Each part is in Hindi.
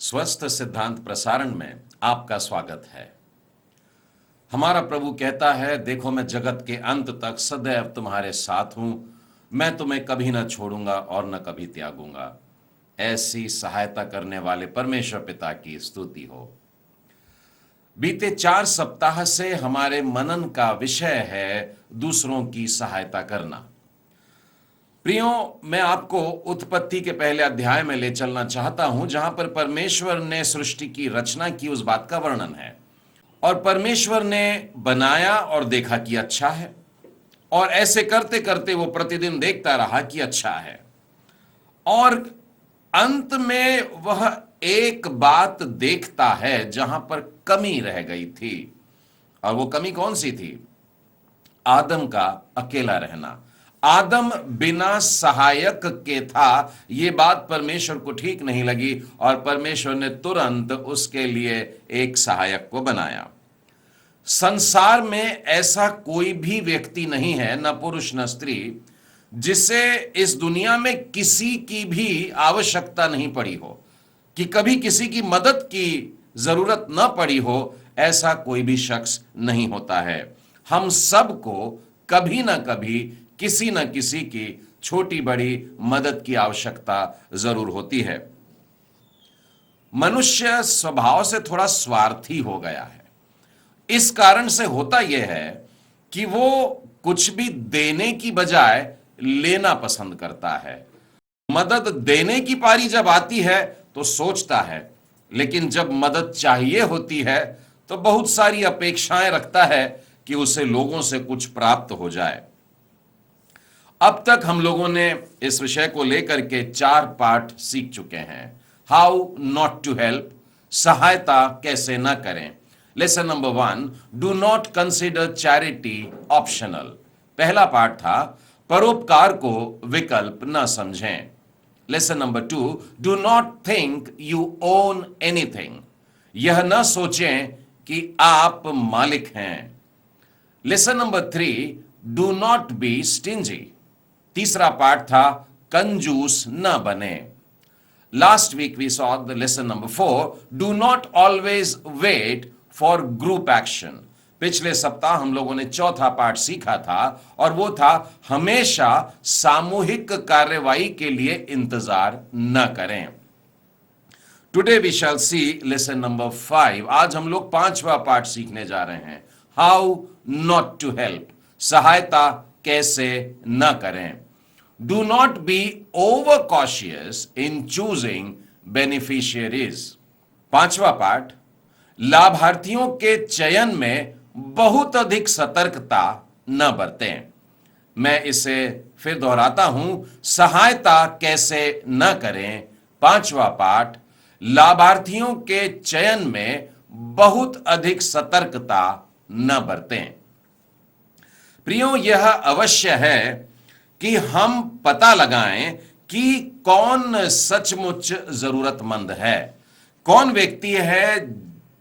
स्वस्थ सिद्धांत प्रसारण में आपका स्वागत है। हमारा प्रभु कहता है, देखो मैं जगत के अंत तक सदैव तुम्हारे साथ हूं, मैं तुम्हें कभी न छोड़ूंगा और न कभी त्यागूंगा। ऐसी सहायता करने वाले परमेश्वर पिता की स्तुति हो। बीते 4 सप्ताह से हमारे मनन का विषय है दूसरों की सहायता करना। प्रियो, मैं आपको उत्पत्ति के पहले अध्याय में ले चलना चाहता हूं, जहां पर परमेश्वर ने सृष्टि की रचना की, उस बात का वर्णन है। और परमेश्वर ने बनाया और देखा कि अच्छा है, और ऐसे करते करते वो प्रतिदिन देखता रहा कि अच्छा है। और अंत में वह एक बात देखता है जहां पर कमी रह गई थी। और वो कमी कौन सी थी? आदम का अकेला रहना। आदम बिना सहायक के था, ये बात परमेश्वर को ठीक नहीं लगी और परमेश्वर ने तुरंत उसके लिए एक सहायक को बनाया। संसार में ऐसा कोई भी व्यक्ति नहीं है, न पुरुष न स्त्री, जिसे इस दुनिया में किसी की भी आवश्यकता नहीं पड़ी हो, कि कभी किसी की मदद की जरूरत न पड़ी हो। ऐसा कोई भी शख्स नहीं होता है। हम सबको कभी ना कभी किसी न किसी की छोटी बड़ी मदद की आवश्यकता जरूर होती है। मनुष्य स्वभाव से थोड़ा स्वार्थी हो गया है। इस कारण से होता यह है कि वो कुछ भी देने की बजाय लेना पसंद करता है। मदद देने की पारी जब आती है तो सोचता है, लेकिन जब मदद चाहिए होती है तो बहुत सारी अपेक्षाएं रखता है कि उसे लोगों से कुछ प्राप्त हो जाए। अब तक हम लोगों ने इस विषय को लेकर के 4 पाठ सीख चुके हैं। हाउ नॉट टू हेल्प, सहायता कैसे ना करें। Lesson number 1, do not consider charity optional. पहला पाठ था, परोपकार को विकल्प न समझें। Lesson number 2, do not think you own anything. यह न सोचें कि आप मालिक हैं। Lesson number 3, do not be stingy. तीसरा पाठ था, कंजूस न बने। Last week we saw the lesson number 4, do not always wait for group action. पिछले सप्ताह हम लोगों ने चौथा पाठ सीखा था, और वो था, हमेशा सामूहिक कार्यवाही के लिए इंतजार न करें। Today we shall see lesson number 5। आज हम लोग 5वां पाठ सीखने जा रहे हैं, हाउ नॉट टू हेल्प, सहायता कैसे न करें। Do not be over cautious in choosing beneficiaries. 5वां पाठ, लाभार्थियों के चयन में बहुत अधिक सतर्कता न बरतें। मैं इसे फिर दोहराता हूं, सहायता कैसे न करें। 5वां पाठ, लाभार्थियों के चयन में बहुत अधिक सतर्कता न बरतें। प्रियो, यह अवश्य है कि हम पता लगाएं कि कौन सचमुच जरूरतमंद है, कौन व्यक्ति है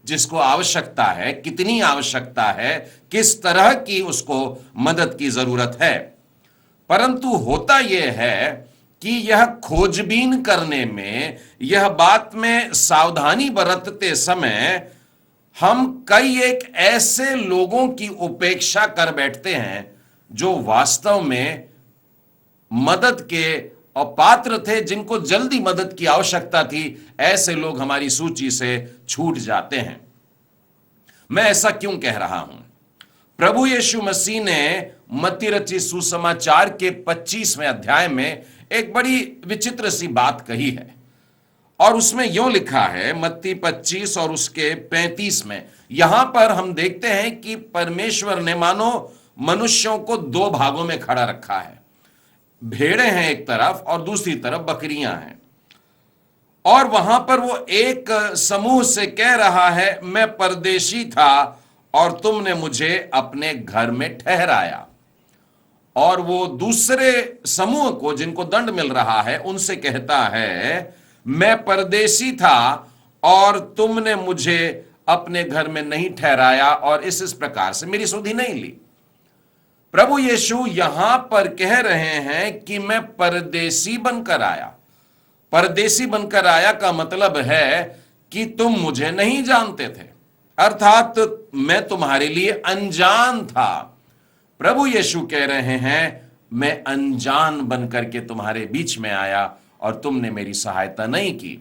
जिसको आवश्यकता है, कितनी आवश्यकता है, किस तरह की उसको मदद की जरूरत है। परंतु होता यह है कि यह खोजबीन करने में, यह बात में सावधानी बरतते समय हम कई एक ऐसे लोगों की उपेक्षा कर बैठते हैं जो वास्तव में मदद के अपात्र थे, जिनको जल्दी मदद की आवश्यकता थी। ऐसे लोग हमारी सूची से छूट जाते हैं। मैं ऐसा क्यों कह रहा हूं? प्रभु यीशु मसीह ने मत्ती रचित सुसमाचार के 25वें अध्याय में एक बड़ी विचित्र सी बात कही है, और उसमें यूं लिखा है, मत्ती 25 और उसके 35 में। यहां पर हम देखते हैं कि परमेश्वर ने मानो मनुष्यों को 2 भागों में खड़ा रखा है। भेड़ें हैं एक तरफ और दूसरी तरफ बकरियां हैं। और वहां पर वो एक समूह से कह रहा है, मैं परदेशी था और तुमने मुझे अपने घर में ठहराया। और वो दूसरे समूह को, जिनको दंड मिल रहा है, उनसे कहता है, मैं परदेशी था और तुमने मुझे अपने घर में नहीं ठहराया और इस प्रकार से मेरी सुधि नहीं ली। प्रभु यीशु यहां पर कह रहे हैं कि मैं परदेशी बनकर आया। परदेशी बनकर आया का मतलब है कि तुम मुझे नहीं जानते थे, अर्थात मैं तुम्हारे लिए अनजान था। प्रभु यीशु कह रहे हैं, मैं अनजान बनकर के तुम्हारे बीच में आया और तुमने मेरी सहायता नहीं की।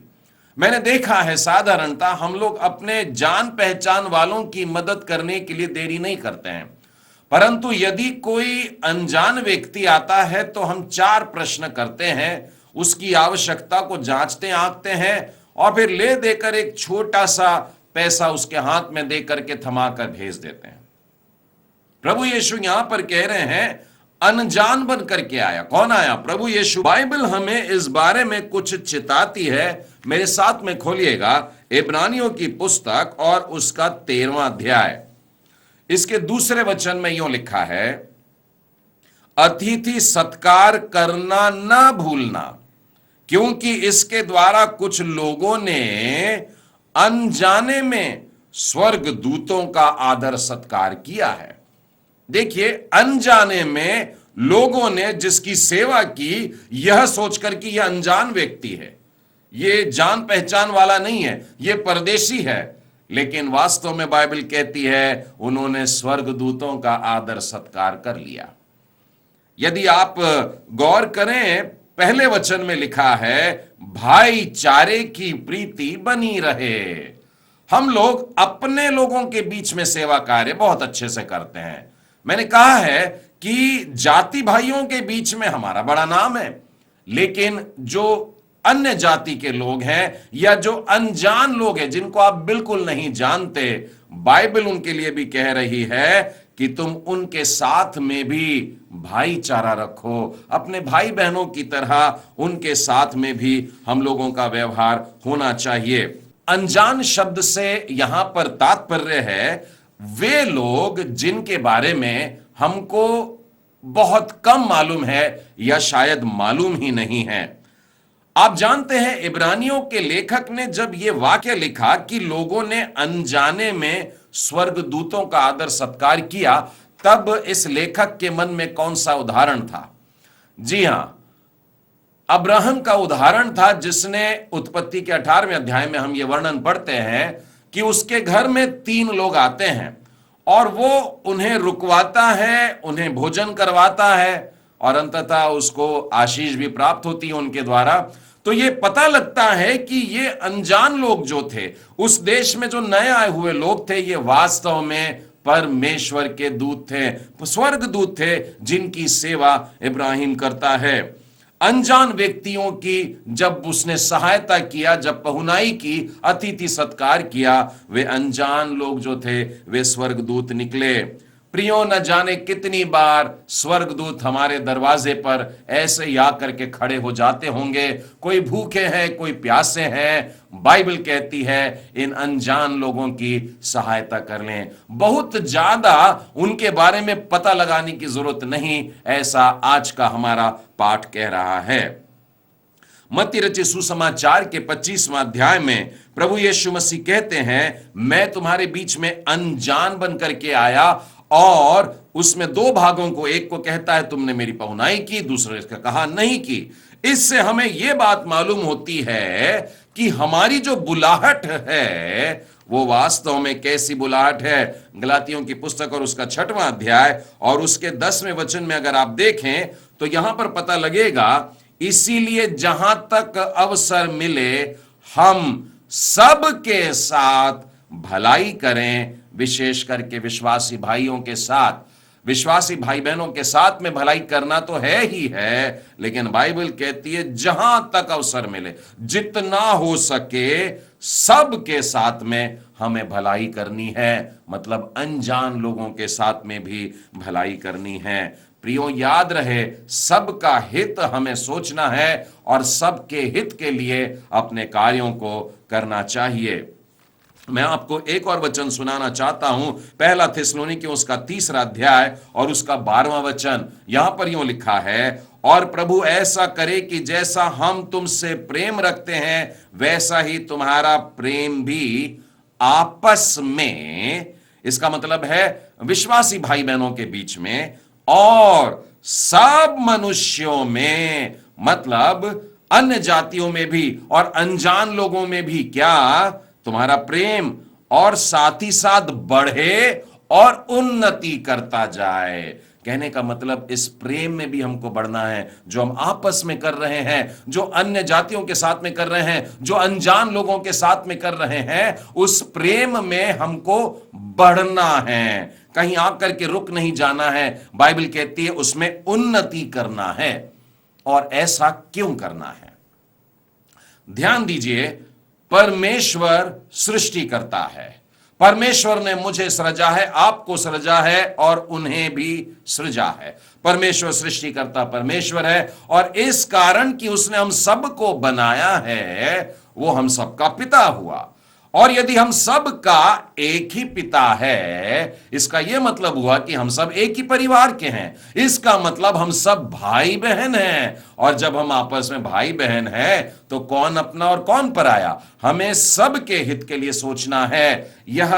मैंने देखा है साधारणतः हम लोग अपने जान पहचान वालों की मदद करने के लिए देरी नहीं करते हैं, परंतु यदि कोई अनजान व्यक्ति आता है तो हम 4 प्रश्न करते हैं, उसकी आवश्यकता को जांचते आंकते हैं और फिर ले देकर एक छोटा सा पैसा उसके हाथ में देकर के थमा कर भेज देते हैं। प्रभु यीशु यहां पर कह रहे हैं अनजान बन करके आया। कौन आया? प्रभु यीशु। बाइबल हमें इस बारे में कुछ चिताती है। मेरे साथ में खोलिएगा इब्रानियों की पुस्तक और उसका 13वां अध्याय। इसके दूसरे वचन में यूं लिखा है, अतिथि सत्कार करना ना भूलना, क्योंकि इसके द्वारा कुछ लोगों ने अनजाने में स्वर्ग दूतों का आदर सत्कार किया है। देखिए, अनजाने में लोगों ने जिसकी सेवा की, यह सोचकर कि यह अनजान व्यक्ति है, यह जान पहचान वाला नहीं है, यह परदेशी है, लेकिन वास्तव में बाइबल कहती है उन्होंने स्वर्गदूतों का आदर सत्कार कर लिया। यदि आप गौर करें, पहले वचन में लिखा है भाईचारे की प्रीति बनी रहे। हम लोग अपने लोगों के बीच में सेवा कार्य बहुत अच्छे से करते हैं। मैंने कहा है कि जाति भाइयों के बीच में हमारा बड़ा नाम है, लेकिन जो अन्य जाति के लोग हैं या जो अनजान लोग हैं जिनको आप बिल्कुल नहीं जानते, बाइबल उनके लिए भी कह रही है कि तुम उनके साथ में भी भाईचारा रखो। अपने भाई बहनों की तरह उनके साथ में भी हम लोगों का व्यवहार होना चाहिए। अनजान शब्द से यहां पर तात्पर्य है वे लोग जिनके बारे में हमको बहुत कम मालूम है या शायद मालूम ही नहीं है। आप जानते हैं, इब्रानियों के लेखक ने जब यह वाक्य लिखा कि लोगों ने अनजाने में स्वर्गदूतों का आदर सत्कार किया, तब इस लेखक के मन में कौन सा उदाहरण था? जी हां, अब्राहम का उदाहरण था, जिसने उत्पत्ति के 18वें अध्याय में हम ये वर्णन पढ़ते हैं कि उसके घर में 3 लोग आते हैं और वो उन्हें रुकवाता है, उन्हें भोजन करवाता है और अंततः उसको आशीष भी प्राप्त होती है उनके द्वारा। तो ये पता लगता है कि ये अनजान लोग जो थे, उस देश में जो नए आए हुए लोग थे, ये वास्तव में परमेश्वर के दूत थे, स्वर्ग दूत थे, जिनकी सेवा इब्राहिम करता है। अनजान व्यक्तियों की जब उसने सहायता किया, जब पहुनाई की, अतिथि सत्कार किया, वे अनजान लोग जो थे वे स्वर्गदूत निकले। प्रियो, न जाने कितनी बार स्वर्गदूत हमारे दरवाजे पर ऐसे ही आकर के खड़े हो जाते होंगे। कोई भूखे हैं, कोई प्यासे हैं। बाइबल कहती है इन अनजान लोगों की सहायता कर लें। बहुत ज्यादा उनके बारे में पता लगाने की जरूरत नहीं, ऐसा आज का हमारा पाठ कह रहा है। मत्ती रचित सुसमाचार के 25वां अध्याय में प्रभु यीशु मसीह कहते हैं, मैं तुम्हारे बीच में अनजान बन करके आया, और उसमें 2 भागों को, एक को कहता है तुमने मेरी पहुनाई की, दूसरे का कहा नहीं की। इससे हमें यह बात मालूम होती है कि हमारी जो बुलाहट है वो वास्तव में कैसी बुलाहट है। गलातियों की पुस्तक और उसका 6वां अध्याय और उसके 10वें वचन में अगर आप देखें तो यहां पर पता लगेगा, इसीलिए जहां तक अवसर मिले हम सबके साथ भलाई करें, विशेष करके विश्वासी भाइयों के साथ। विश्वासी भाई बहनों के साथ में भलाई करना तो है ही है, लेकिन बाइबल कहती है जहां तक अवसर मिले, जितना हो सके सबके साथ में हमें भलाई करनी है। मतलब अनजान लोगों के साथ में भी भलाई करनी है। प्रियो, याद रहे, सबका हित हमें सोचना है और सबके हित के लिए अपने कार्यों को करना चाहिए। मैं आपको एक और वचन सुनाना चाहता हूं, पहला थिस्सलुनीकियों उसका 3रा अध्याय और उसका 12वां वचन। यहां पर यूं लिखा है, और प्रभु ऐसा करे कि जैसा हम तुमसे प्रेम रखते हैं, वैसा ही तुम्हारा प्रेम भी आपस में, इसका मतलब है विश्वासी भाई बहनों के बीच में और सब मनुष्यों में, मतलब अन्य जातियों में भी और अनजान लोगों में भी क्या तुम्हारा प्रेम और साथ ही साथ बढ़े और उन्नति करता जाए। कहने का मतलब इस प्रेम में भी हमको बढ़ना है, जो हम आपस में कर रहे हैं, जो अन्य जातियों के साथ में कर रहे हैं, जो अनजान लोगों के साथ में कर रहे हैं, उस प्रेम में हमको बढ़ना है, कहीं आकर के रुक नहीं जाना है। बाइबल कहती है उसमें उन्नति करना है। और ऐसा क्यों करना है? ध्यान दीजिए, परमेश्वर सृष्टि करता है। परमेश्वर ने मुझे सृजा है, आपको सृजा है और उन्हें भी सृजा है। परमेश्वर सृष्टि करता परमेश्वर है, और इस कारण कि उसने हम सबको बनाया है, वो हम सबका पिता हुआ। और यदि हम सब का एक ही पिता है, इसका यह मतलब हुआ कि हम सब एक ही परिवार के हैं। इसका मतलब हम सब भाई बहन हैं। और जब हम आपस में भाई बहन हैं, तो कौन अपना और कौन पराया? हमें सबके हित के लिए सोचना है। यह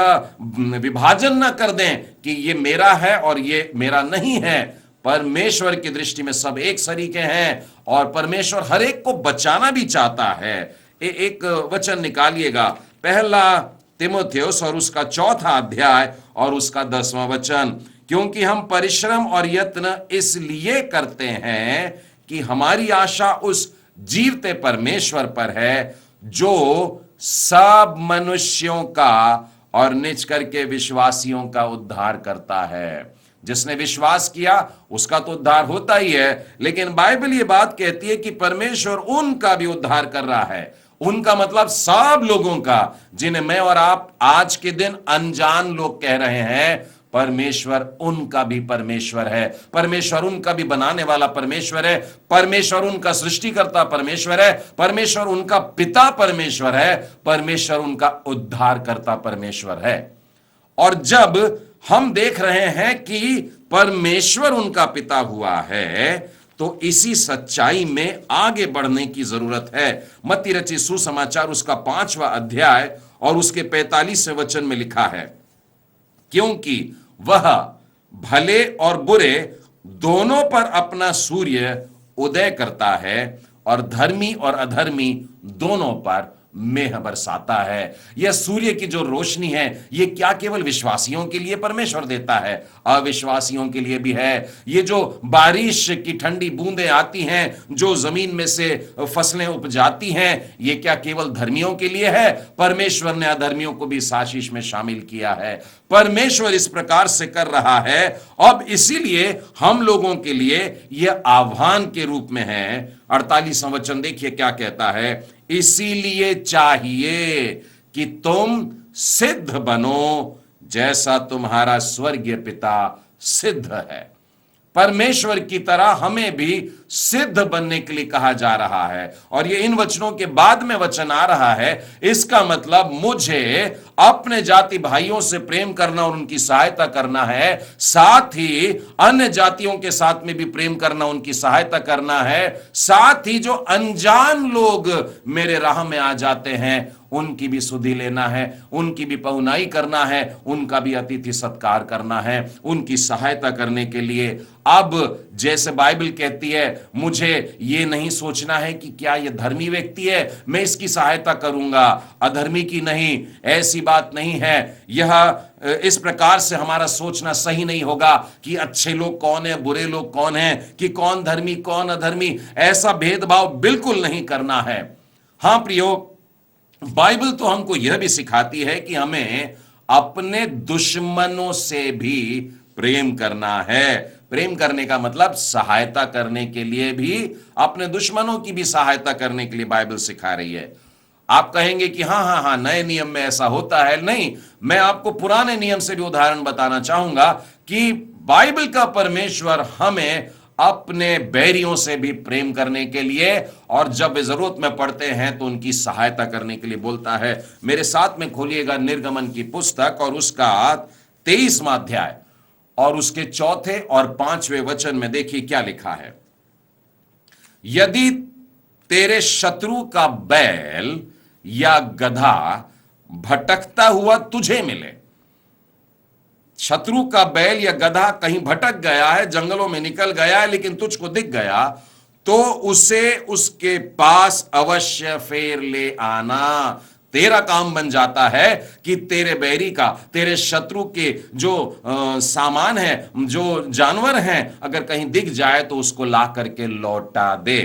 विभाजन ना कर दें कि ये मेरा है और ये मेरा नहीं है। परमेश्वर की दृष्टि में सब एक सरीके हैं, और परमेश्वर हर एक को बचाना भी चाहता है। एक वचन निकालिएगा, पहला तिमुथियुस और उसका 4था अध्याय और उसका 10वां वचन। क्योंकि हम परिश्रम और यत्न इसलिए करते हैं कि हमारी आशा उस जीवते परमेश्वर पर है, जो सब मनुष्यों का और निज करके विश्वासियों का उद्धार करता है। जिसने विश्वास किया उसका तो उद्धार होता ही है, लेकिन बाइबल ये बात कहती है कि परमेश्वर उनका भी उद्धार कर रहा है। उनका मतलब सब लोगों का, जिन्हें मैं और आप आज के दिन अनजान लोग कह रहे हैं। परमेश्वर उनका भी परमेश्वर है। परमेश्वर उनका भी बनाने वाला परमेश्वर है। परमेश्वर उनका सृष्टिकर्ता परमेश्वर है। परमेश्वर उनका पिता परमेश्वर है। परमेश्वर उनका उद्धार करता परमेश्वर है। और जब हम देख रहे हैं कि परमेश्वर उनका पिता हुआ है, तो इसी सच्चाई में आगे बढ़ने की जरूरत है। मत्ती रचित सुसमाचार उसका 5वां अध्याय और उसके 45वें वचन में लिखा है, क्योंकि वह भले और बुरे दोनों पर अपना सूर्य उदय करता है और धर्मी और अधर्मी दोनों पर मेह बरसाता है। यह सूर्य की जो रोशनी है, यह क्या केवल विश्वासियों के लिए परमेश्वर देता है? अविश्वासियों के लिए भी है। ये जो बारिश की ठंडी बूंदें आती हैं, जो जमीन में से फसलें उपजाती हैं, ये क्या केवल धर्मियों के लिए है? परमेश्वर ने अधर्मियों को भी इस आशीष में शामिल किया है। परमेश्वर इस प्रकार से कर रहा है। अब इसीलिए हम लोगों के लिए यह आह्वान के रूप में है। 48वां वचन देखिए क्या कहता है, इसीलिए चाहिए कि तुम सिद्ध बनो जैसा तुम्हारा स्वर्गीय पिता सिद्ध है। परमेश्वर की तरह हमें भी सिद्ध बनने के लिए कहा जा रहा है। और ये इन वचनों के बाद में वचन आ रहा है। इसका मतलब मुझे अपने जाति भाइयों से प्रेम करना और उनकी सहायता करना है, साथ ही अन्य जातियों के साथ में भी प्रेम करना, उनकी सहायता करना है, साथ ही जो अनजान लोग मेरे राह में आ जाते हैं उनकी भी सुधि लेना है, उनकी भी पहुनाई करना है, उनका भी अतिथि सत्कार करना है, उनकी सहायता करने के लिए। अब जैसे बाइबल कहती है, मुझे ये नहीं सोचना है कि क्या ये धर्मी व्यक्ति है, मैं इसकी सहायता करूंगा, अधर्मी की नहीं, ऐसी बात नहीं है। यह इस प्रकार से हमारा सोचना सही नहीं होगा कि अच्छे लोग कौन है, बुरे लोग कौन है, कि कौन धर्मी कौन अधर्मी, ऐसा भेदभाव बिल्कुल नहीं करना है। हां प्रियो, बाइबल तो हमको यह भी सिखाती है कि हमें अपने दुश्मनों से भी प्रेम करना है। प्रेम करने का मतलब सहायता करने के लिए भी, अपने दुश्मनों की भी सहायता करने के लिए बाइबल सिखा रही है। आप कहेंगे कि हां, नए नियम में ऐसा होता है। नहीं, मैं आपको पुराने नियम से भी उदाहरण बताना चाहूंगा कि बाइबल का परमेश्वर हमें अपने बैरियों से भी प्रेम करने के लिए, और जब जरूरत में पड़ते हैं तो उनकी सहायता करने के लिए बोलता है। मेरे साथ में खोलिएगा निर्गमन की पुस्तक और उसका 23वां अध्याय और उसके 4 और 5वें वचन में देखिए क्या लिखा है, यदि तेरे शत्रु का बैल या गधा भटकता हुआ तुझे मिले, शत्रु का बैल या गधा कहीं भटक गया है, जंगलों में निकल गया है, लेकिन तुझको दिख गया, तो उसे उसके पास अवश्य फेर ले आना, तेरा काम बन जाता है कि तेरे बैरी का, तेरे शत्रु के जो सामान है, जो जानवर हैं, अगर कहीं दिख जाए तो उसको ला करके लौटा दे।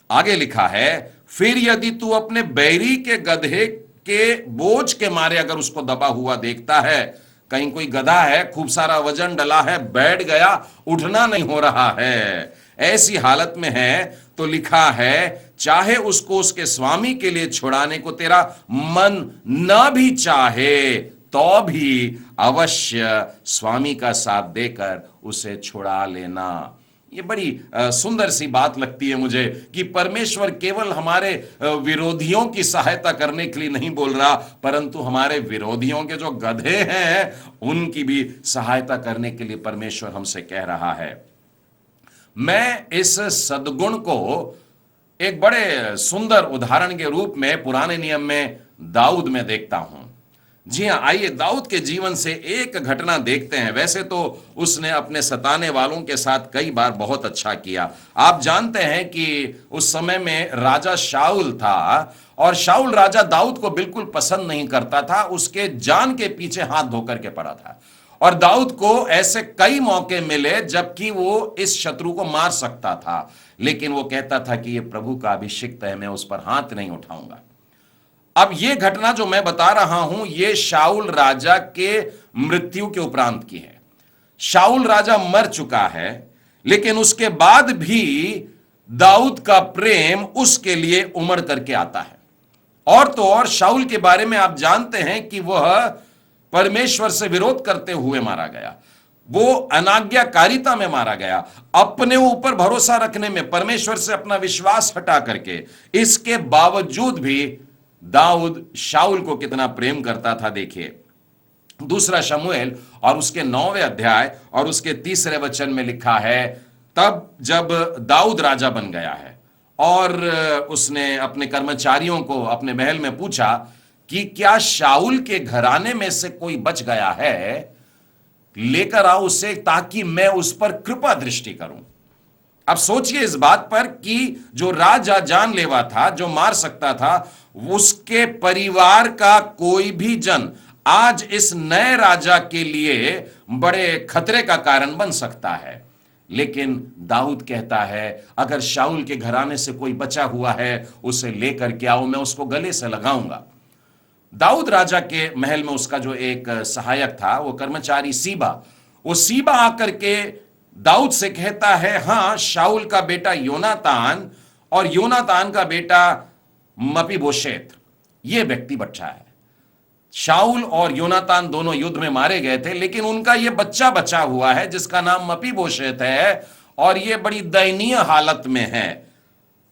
आगे लिखा है, फिर यदि तू अपने बैरी के गधे के बोझ के मारे अगर उसको दबा हुआ देखता है, कहीं कोई गधा है, खूब सारा वजन डला है, बैठ गया, उठना नहीं हो रहा है, ऐसी हालत में है, तो लिखा है चाहे उसको उसके स्वामी के लिए छुड़ाने को तेरा मन न भी चाहे तो भी अवश्य स्वामी का साथ देकर उसे छुड़ा लेना। ये बड़ी सुंदर सी बात लगती है मुझे कि परमेश्वर केवल हमारे विरोधियों की सहायता करने के लिए नहीं बोल रहा, परंतु हमारे विरोधियों के जो गधे हैं उनकी भी सहायता करने के लिए परमेश्वर हमसे कह रहा है। मैं इस सद्गुण को एक बड़े सुंदर उदाहरण के रूप में पुराने नियम में दाऊद में देखता हूं। जी हां, आइए दाऊद के जीवन से एक घटना देखते हैं। वैसे तो उसने अपने सताने वालों के साथ कई बार बहुत अच्छा किया। आप जानते हैं कि उस समय में राजा शाऊल था और शाऊल राजा दाऊद को बिल्कुल पसंद नहीं करता था, उसके जान के पीछे हाथ धोकर के पड़ा था। और दाऊद को ऐसे कई मौके मिले जबकि वो इस शत्रु को मार सकता था, लेकिन वो कहता था कि ये प्रभु का अभिषिक्त है, मैं उस पर हाथ नहीं उठाऊंगा। अब ये घटना जो मैं बता रहा हूं, ये शाऊल राजा के मृत्यु के उपरांत की है। शाऊल राजा मर चुका है, लेकिन उसके बाद भी दाऊद का प्रेम उसके लिए उमड़ करके आता है। और तो और शाऊल के बारे में आप जानते हैं कि वह परमेश्वर से विरोध करते हुए मारा गया, वो अनाज्ञाकारिता में मारा गया, अपने ऊपर भरोसा रखने में, परमेश्वर से अपना विश्वास हटा करके। इसके बावजूद भी दाऊद शाऊल को कितना प्रेम करता था देखिए। दूसरा शमूएल और उसके 9वें अध्याय और उसके 3 वचन में लिखा है, तब जब दाऊद राजा बन गया है और उसने अपने कर्मचारियों को अपने महल में पूछा कि क्या शाऊल के घराने में से कोई बच गया है, लेकर आओ उसे ताकि मैं उस पर कृपा दृष्टि करूं। अब सोचिए इस बात पर कि जो राजा जानलेवा था, जो मार सकता था, उसके परिवार का कोई भी जन आज इस नए राजा के लिए बड़े खतरे का कारण बन सकता है। लेकिन दाऊद कहता है, अगर शाऊल के घराने से कोई बचा हुआ है उसे लेकर के आओ, मैं उसको गले से लगाऊंगा। दाऊद राजा के महल में उसका जो एक सहायक था, वो कर्मचारी सीबा, वो सीबा आकर के दाऊद से कहता है, हां, शाऊल का बेटा योनातान और योनातान का बेटा मपीबोशेत, ये व्यक्ति बचा है। शाऊल और योनातान दोनों युद्ध में मारे गए थे, लेकिन उनका ये बच्चा बचा हुआ है जिसका नाम मपीबोशेत है, और ये बड़ी दयनीय हालत में है।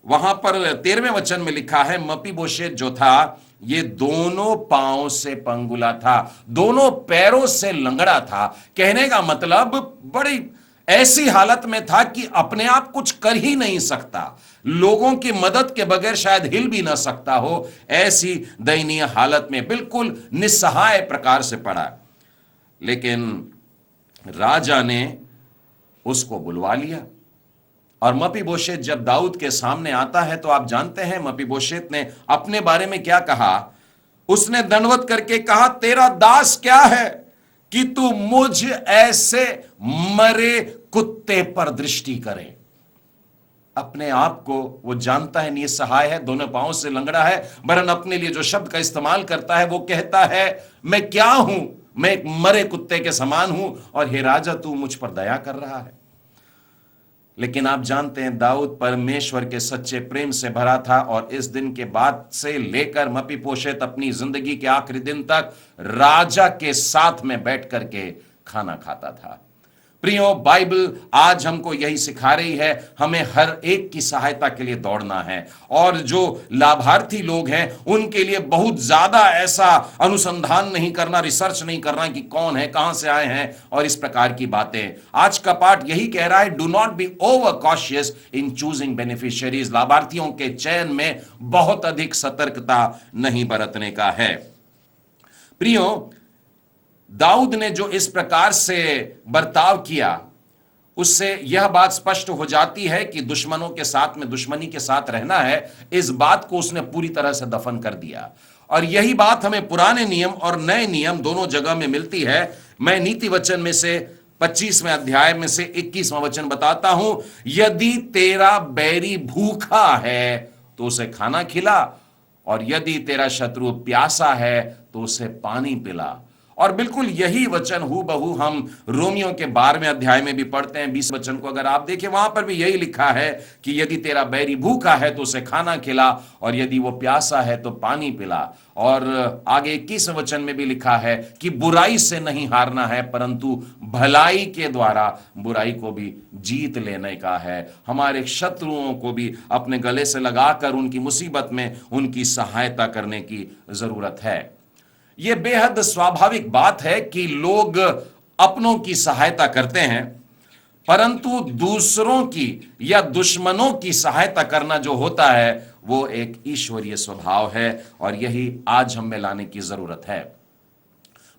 वहां पर 13वें वचन में लिखा है, मपीबोशेत जो था ये दोनों पांव से पंगुला था, दोनों पैरों से लंगड़ा था। कहने का मतलब बड़ी ऐसी हालत में था कि अपने आप कुछ कर ही नहीं सकता, लोगों की मदद के बगैर शायद हिल भी ना सकता हो, ऐसी दयनीय हालत में बिल्कुल निस्सहाय प्रकार से पड़ा। लेकिन राजा ने उसको बुलवा लिया और मपीबोशेत जब दाऊद के सामने आता है तो आप जानते हैं मपीबोशेत ने अपने बारे में क्या कहा। उसने दंडवत करके कहा, तेरा दास क्या है कि तू मुझ ऐसे मरे कुत्ते पर दृष्टि करे। अपने आप को वो जानता है निसहाय है, दोनों पांवों से लंगड़ा है, वरन अपने लिए जो शब्द का इस्तेमाल करता है वो कहता है, मैं क्या हूं, मैं एक मरे कुत्ते के समान हूं और हे राजा तू मुझ पर दया कर रहा है। लेकिन आप जानते हैं दाऊद परमेश्वर के सच्चे प्रेम से भरा था और इस दिन के बाद से लेकर मपीबोशेत अपनी जिंदगी के आखिरी दिन तक राजा के साथ में बैठ करके खाना खाता था। प्रियो, बाइबल आज हमको यही सिखा रही है, हमें हर एक की सहायता के लिए दौड़ना है और जो लाभार्थी लोग हैं उनके लिए बहुत ज्यादा ऐसा अनुसंधान नहीं करना, रिसर्च नहीं करना कि कौन है, कहां से आए हैं और इस प्रकार की बातें। आज का पाठ यही कह रहा है, do not be over cautious in choosing beneficiaries. लाभार्थियों के चयन में बहुत अधिक सतर्कता नहीं बरतने का है। प्रियो, दाऊद ने जो इस प्रकार से बर्ताव किया उससे यह बात स्पष्ट हो जाती है कि दुश्मनों के साथ में दुश्मनी के साथ रहना है, इस बात को उसने पूरी तरह से दफन कर दिया। और यही बात हमें पुराने नियम और नए नियम दोनों जगह में मिलती है। मैं नीति वचन में से 25वें अध्याय में से 21वां वचन बताता हूं, यदि तेरा बैरी भूखा है तो उसे खाना खिला, और यदि तेरा शत्रु प्यासा है तो उसे पानी पिला। और बिल्कुल यही वचन हूबहू हम रोमियो के 12वें अध्याय में भी पढ़ते हैं। 20 वचन को अगर आप देखें, वहां पर भी यही लिखा है कि यदि तेरा बैरी भूखा है तो उसे खाना खिला, और यदि वो प्यासा है तो पानी पिला। और आगे 21 वचन में भी लिखा है कि बुराई से नहीं हारना है, परंतु भलाई के द्वारा बुराई को भी जीत लेने का है। हमारे शत्रुओं को भी अपने गले से लगाकर उनकी मुसीबत में उनकी सहायता करने की जरूरत है। यह बेहद स्वाभाविक बात है कि लोग अपनों की सहायता करते हैं, परंतु दूसरों की या दुश्मनों की सहायता करना जो होता है वो एक ईश्वरीय स्वभाव है, और यही आज हमें लाने की जरूरत है।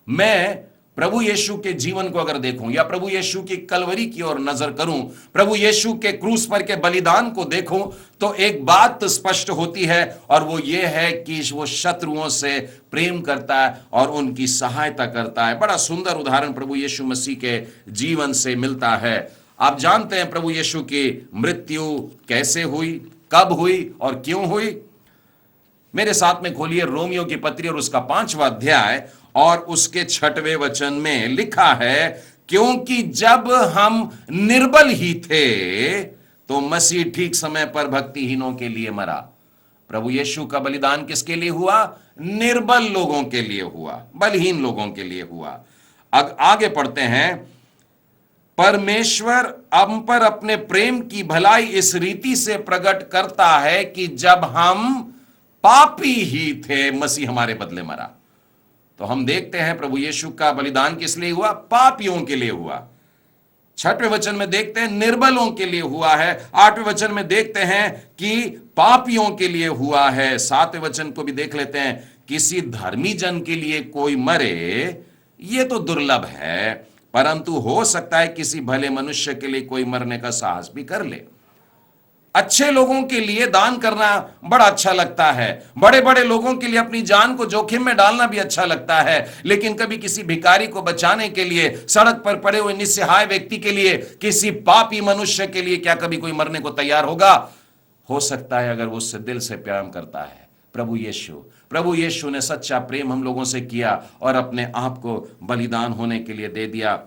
मैं प्रभु यीशु के जीवन को अगर देखूं या प्रभु यीशु की कलवरी की ओर नजर करूं, प्रभु यीशु के क्रूस पर के बलिदान को देखूं, तो एक बात स्पष्ट होती है, और वो ये है कि वो शत्रुओं से प्रेम करता है और उनकी सहायता करता है। बड़ा सुंदर उदाहरण प्रभु यीशु मसीह के जीवन से मिलता है। आप जानते हैं प्रभु यीशु की मृत्यु कैसे हुई, कब हुई और क्यों हुई। मेरे साथ में खोलिए रोमियो की पत्री और उसका 5वां अध्याय और उसके 6वें वचन में लिखा है, क्योंकि जब हम निर्बल ही थे तो मसीह ठीक समय पर भक्तिहीनों के लिए मरा। प्रभु यीशु का बलिदान किसके लिए हुआ? निर्बल लोगों के लिए हुआ, बलहीन लोगों के लिए हुआ। आगे पढ़ते हैं, परमेश्वर हम पर अपने प्रेम की भलाई इस रीति से प्रकट करता है कि जब हम पापी ही थे मसीह हमारे बदले मरा। तो हम देखते हैं प्रभु यीशु का बलिदान किस लिए हुआ? पापियों के लिए हुआ। 6वें वचन में देखते हैं निर्बलों के लिए हुआ है। 8वें वचन में देखते हैं कि पापियों के लिए हुआ है। 7वें वचन को भी देख लेते हैं, किसी धर्मी जन के लिए कोई मरे ये तो दुर्लभ है, परंतु हो सकता है किसी भले मनुष्य के लिए कोई मरने का साहस भी कर ले। अच्छे लोगों के लिए दान करना बड़ा अच्छा लगता है, बड़े बड़े लोगों के लिए अपनी जान को जोखिम में डालना भी अच्छा लगता है, लेकिन कभी किसी भिखारी को बचाने के लिए, सड़क पर पड़े हुए निस्सहाय व्यक्ति के लिए, किसी पापी मनुष्य के लिए क्या कभी कोई मरने को तैयार होगा? हो सकता है अगर वो उससे दिल से प्यार करता है। प्रभु यीशु ने सच्चा प्रेम हम लोगों से किया और अपने आप को बलिदान होने के लिए दे दिया।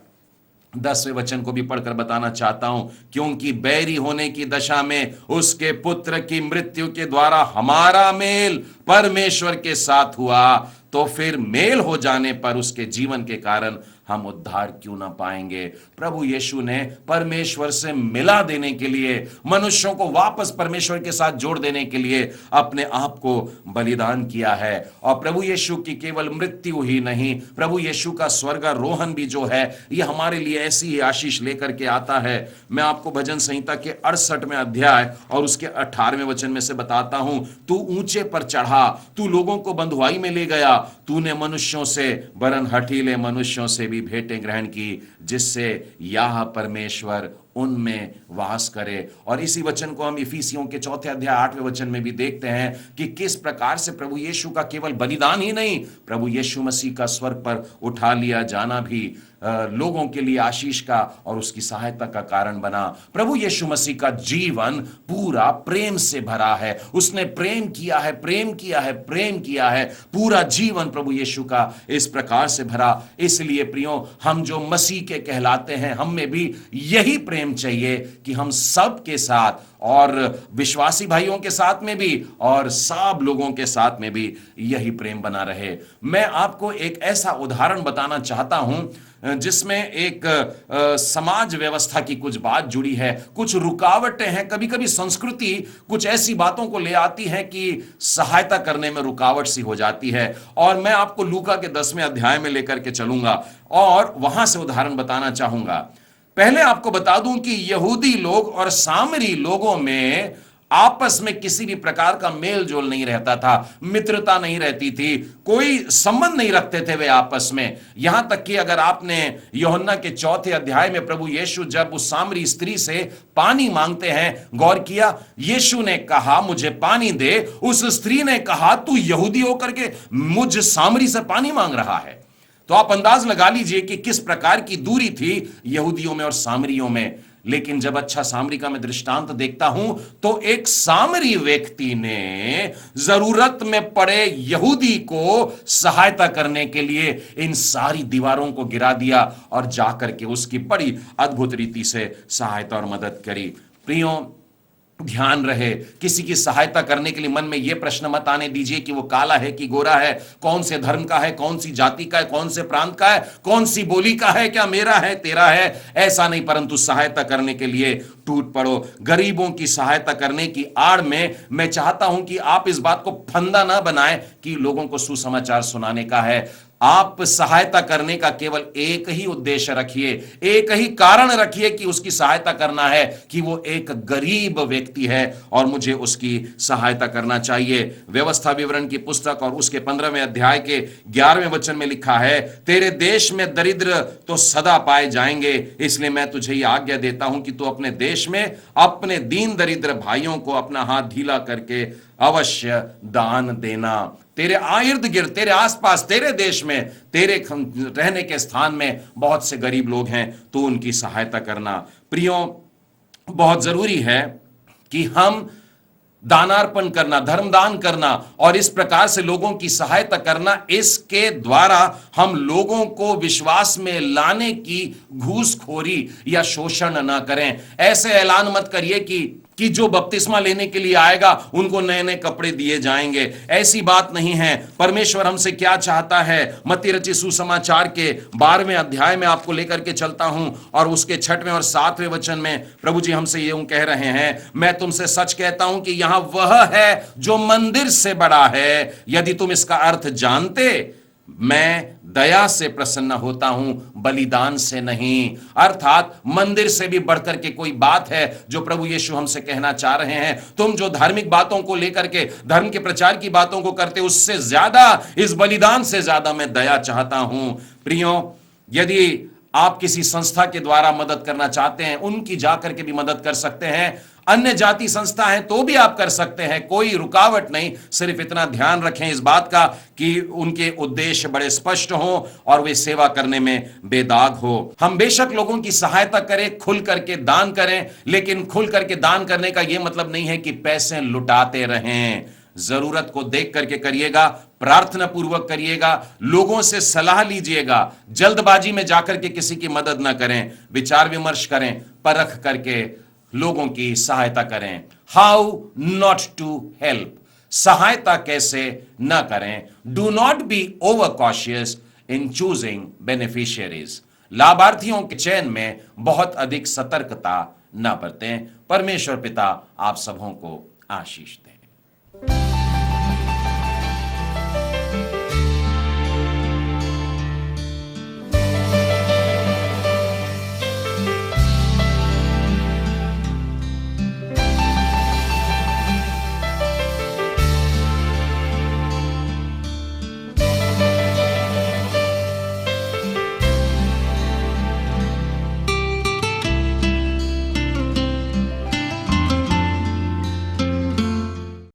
10वें वचन को भी पढ़कर बताना चाहता हूं, क्योंकि बैरी होने की दशा में उसके पुत्र की मृत्यु के द्वारा हमारा मेल परमेश्वर के साथ हुआ, तो फिर मेल हो जाने पर उसके जीवन के कारण हम उद्धार क्यों ना पाएंगे। प्रभु यीशु ने परमेश्वर से मिला देने के लिए, मनुष्यों को वापस परमेश्वर के साथ जोड़ देने के लिए अपने आप को बलिदान किया है। और प्रभु यीशु की केवल मृत्यु ही नहीं, प्रभु यीशु का स्वर्गारोहण भी जो है ये हमारे लिए ऐसी ही आशीष लेकर के आता है। मैं आपको भजन संहिता के 68वें अध्याय और उसके 18वें वचन में से बताता हूं, तू ऊंचे पर चढ़ा, तू लोगों को बंधुआई में ले गया, तूने मनुष्यों से वरन हठीले मनुष्यों से भी भेंटें ग्रहण की, जिससे यह परमेश्वर उनमें वास करे। और इसी वचन को हम इफिसियों के 4 अध्याय 8वें वचन में भी देखते हैं कि किस प्रकार से प्रभु यीशु का केवल बलिदान ही नहीं, प्रभु यीशु मसीह का स्वर्ग पर उठा लिया जाना भी लोगों के लिए आशीष का और उसकी सहायता का कारण बना। प्रभु यीशु मसीह का जीवन पूरा प्रेम से भरा है। उसने प्रेम किया है, प्रेम किया है, प्रेम किया है। पूरा जीवन प्रभु यीशु का इस प्रकार से भरा। इसलिए प्रियो, हम जो मसीह के कहलाते हैं, हम में भी यही प्रेम चाहिए कि हम सब के साथ और विश्वासी भाइयों के साथ में भी और सब लोगों के साथ में भी यही प्रेम बना रहे। मैं आपको एक ऐसा उदाहरण बताना चाहता हूं जिसमें एक समाज व्यवस्था की कुछ बात जुड़ी है, कुछ रुकावटें हैं। कभी कभी संस्कृति कुछ ऐसी बातों को ले आती है कि सहायता करने में रुकावट सी हो जाती है। और मैं आपको लूका के 10वें अध्याय में लेकर के चलूंगा और वहां से उदाहरण बताना चाहूंगा। पहले आपको बता दूं कि यहूदी लोग और सामरी लोगों में आपस में किसी भी प्रकार का मेल जोल नहीं रहता था, मित्रता नहीं रहती थी, कोई संबंध नहीं रखते थे वे आपस में। यहां तक कि अगर आपने यूहन्ना के 4 अध्याय में प्रभु यीशु जब उस सामरी स्त्री से पानी मांगते हैं, गौर किया, यीशु ने कहा मुझे पानी दे, उस स्त्री ने कहा तू यहूदी होकर के मुझ सामरी से पानी मांग रहा है। तो आप अंदाज लगा लीजिए कि किस प्रकार की दूरी थी यहूदियों में और सामरियों में। लेकिन जब अच्छा सामरी का मैं दृष्टांत देखता हूं तो एक सामरी व्यक्ति ने जरूरत में पड़े यहूदी को सहायता करने के लिए इन सारी दीवारों को गिरा दिया और जाकर के उसकी बड़ी अद्भुत रीति से सहायता और मदद करी। प्रियों, ध्यान रहे, किसी की सहायता करने के लिए मन में यह प्रश्न मत आने दीजिए कि वो काला है कि गोरा है, कौन से धर्म का है, कौन सी जाति का है, कौन से प्रांत का है, कौन सी बोली का है, क्या मेरा है तेरा है, ऐसा नहीं। परंतु सहायता करने के लिए टूट पड़ो। गरीबों की सहायता करने की आड़ में मैं चाहता हूं कि आप इस बात को फंदा ना बनाएं कि लोगों को सुसमाचार सुनाने का है। आप सहायता करने का केवल एक ही उद्देश्य रखिए, एक ही कारण रखिए कि उसकी सहायता करना है कि वो एक गरीब व्यक्ति है और मुझे उसकी सहायता करना चाहिए। व्यवस्था विवरण की पुस्तक और उसके 15वें अध्याय के 11वें वचन में लिखा है, तेरे देश में दरिद्र तो सदा पाए जाएंगे, इसलिए मैं तुझे यह आज्ञा देता हूं कि तू अपने देश में अपने दीन दरिद्र भाइयों को अपना हाथ ढीला करके अवश्य दान देना। तेरे इर्द गिर्द, तेरे आसपास, तेरे देश में, तेरे रहने के स्थान में बहुत से गरीब लोग हैं, तो उनकी सहायता करना। प्रियों, बहुत जरूरी है कि हम दानार्पण करना, धर्मदान करना और इस प्रकार से लोगों की सहायता करना, इसके द्वारा हम लोगों को विश्वास में लाने की घूसखोरी या शोषण ना करें। ऐसे ऐलान मत करिए कि जो बपतिस्मा लेने के लिए आएगा उनको नए नए कपड़े दिए जाएंगे। ऐसी बात नहीं है। परमेश्वर हमसे क्या चाहता है, मत्ती रचित सुसमाचार के 12वें अध्याय में आपको लेकर के चलता हूं और उसके 6वें और 7वें वचन में प्रभु जी हमसे यूं कह रहे हैं, मैं तुमसे सच कहता हूं कि यहां वह है जो मंदिर से बड़ा है। यदि तुम इसका अर्थ जानते, मैं दया से प्रसन्न होता हूं, बलिदान से नहीं। अर्थात मंदिर से भी बढ़कर के कोई बात है जो प्रभु यीशु हमसे कहना चाह रहे हैं। तुम जो धार्मिक बातों को लेकर के, धर्म के प्रचार की बातों को करते, उससे ज्यादा, इस बलिदान से ज्यादा मैं दया चाहता हूं। प्रियों, यदि आप किसी संस्था के द्वारा मदद करना चाहते हैं, उनकी जाकर के भी मदद कर सकते हैं। अन्य जाति संस्था है तो भी आप कर सकते हैं, कोई रुकावट नहीं। सिर्फ इतना ध्यान रखें इस बात का कि उनके उद्देश्य बड़े स्पष्ट हों और वे सेवा करने में बेदाग हो। हम बेशक लोगों की सहायता करें, खुल करके दान करें, लेकिन खुल करके दान करने का यह मतलब नहीं है कि पैसे लुटाते रहें। जरूरत को देख करके करिएगा, प्रार्थना पूर्वक करिएगा, लोगों से सलाह लीजिएगा, जल्दबाजी में जाकर के किसी की मदद ना करें, विचार विमर्श करें, परख करके लोगों की सहायता करें। हाउ नॉट टू हेल्प, सहायता कैसे न करें। Do not be over cautious in choosing beneficiaries, लाभार्थियों के चयन में बहुत अधिक सतर्कता न बरतें। परमेश्वर पिता आप सबों को आशीष दे।